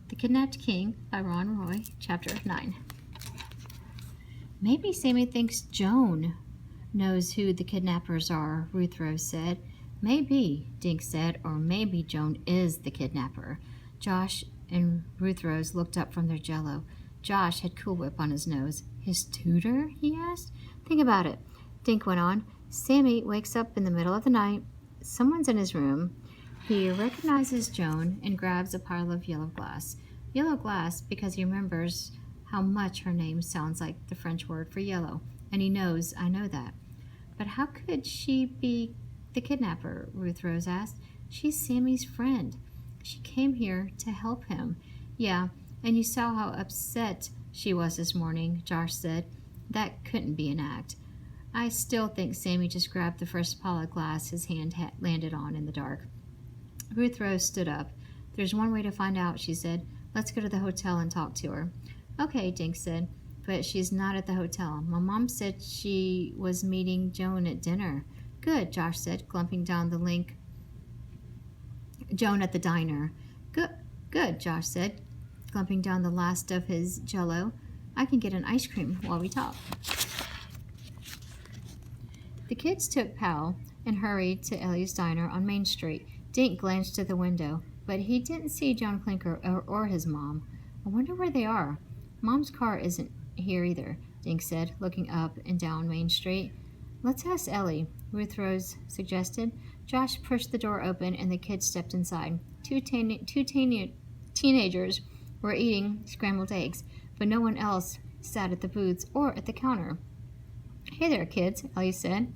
The Kidnapped King by Ron Roy, Chapter 9. Maybe Sammy thinks Joan knows who the kidnappers are, Ruth Rose said. Maybe, Dink said, or maybe Joan is the kidnapper. Josh and Ruth Rose looked up from their jello. Josh had Cool Whip on his nose. His tutor? He asked. Think about it, Dink went on. Sammy wakes up in the middle of the night. Someone's in his room. He recognizes Joan and grabs a pile of yellow glass. Yellow glass because he remembers how much her name sounds like the French word for yellow, and he knows I know that. But how could she be the kidnapper? Ruth Rose asked. She's Sammy's friend. She came here to help him. Yeah, and you saw how upset she was this morning, Josh said. That couldn't be an act. I still think Sammy just grabbed the first pile of glass his hand landed on in the dark. Ruth Rose stood up. There's one way to find out, she said. Let's go to the hotel and talk to her. Okay, Dink said, but she's not at the hotel. My mom said she was meeting Joan at dinner. Good, Josh said, gulping down the link. Joan at the diner. Good, Josh said, gulping down the last of his jello. I can get an ice cream while we talk. The kids took Pal and hurried to Ellie's diner on Main Street. Dink glanced at the window, but he didn't see John Clinker or his mom. I wonder where they are. Mom's car isn't here either, Dink said, looking up and down Main Street. Let's ask Ellie, Ruth Rose suggested. Josh pushed the door open and the kids stepped inside. Two teenagers were eating scrambled eggs, but no one else sat at the booths or at the counter. Hey there, kids, Ellie said.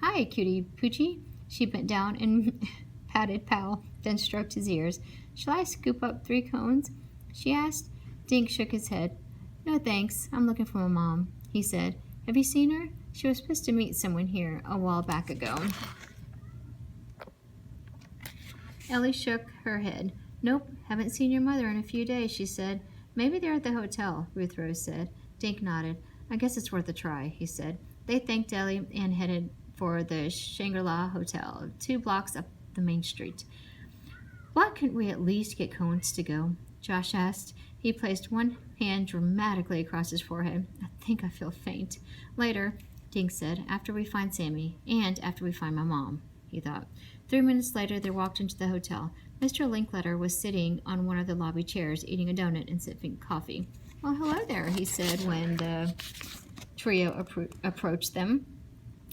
Hi, cutie poochie. She bent down and patted Pal, then stroked his ears. Shall I scoop up 3 cones? She asked. Dink shook his head. No thanks, I'm looking for my mom, he said. Have you seen her? She was supposed to meet someone here a while back ago. Ellie shook her head. Nope, haven't seen your mother in a few days, she said. Maybe they're at the hotel, Ruth Rose said. Dink nodded. I guess it's worth a try, he said. They thanked Ellie and headed for the Shangri-La Hotel, 2 blocks up the main street. Why couldn't we at least get cones to go? Josh asked. He placed one hand dramatically across his forehead. I think I feel faint. Later, Dink said, after we find Sammy, and after we find my mom, he thought. 3 minutes later, they walked into the hotel. Mr. Linkletter was sitting on one of the lobby chairs, eating a donut and sipping coffee. Well, hello there, he said when the trio approached them.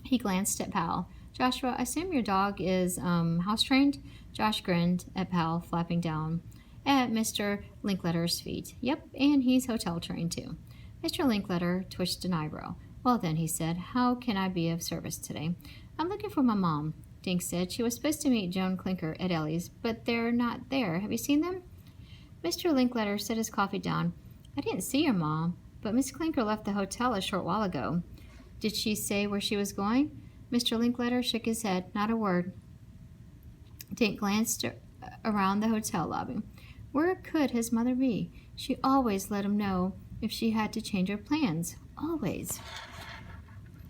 He glanced at Pal. Joshua, I assume your dog is house-trained? Josh grinned at Pal, flapping down at Mr. Linkletter's feet. Yep, and he's hotel-trained too. Mr. Linkletter twitched an eyebrow. Well then, he said, how can I be of service today? I'm looking for my mom, Dink said. She was supposed to meet Joan Clinker at Ellie's, but they're not there. Have you seen them? Mr. Linkletter set his coffee down. I didn't see your mom, but Miss Clinker left the hotel a short while ago. Did she say where she was going? Mr. Linkletter shook his head. Not a word. Dink glanced around the hotel lobby. Where could his mother be? She always let him know if she had to change her plans. Always.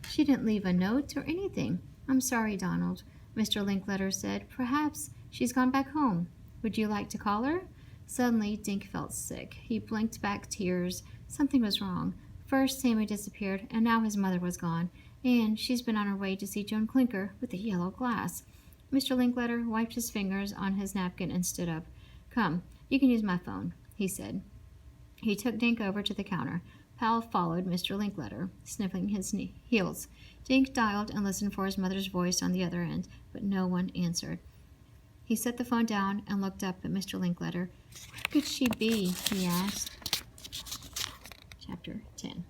She didn't leave a note or anything. I'm sorry, Donald, Mr. Linkletter said. Perhaps she's gone back home. Would you like to call her? Suddenly, Dink felt sick. He blinked back tears. Something was wrong. First, Sammy disappeared, and now his mother was gone, and she's been on her way to see Joan Clinker with the yellow glass. Mr. Linkletter wiped his fingers on his napkin and stood up. Come, you can use my phone, he said. He took Dink over to the counter. Pal followed Mr. Linkletter, sniffing his heels. Dink dialed and listened for his mother's voice on the other end, but no one answered. He set the phone down and looked up at Mr. Linkletter. Where could she be? He asked. Chapter 10.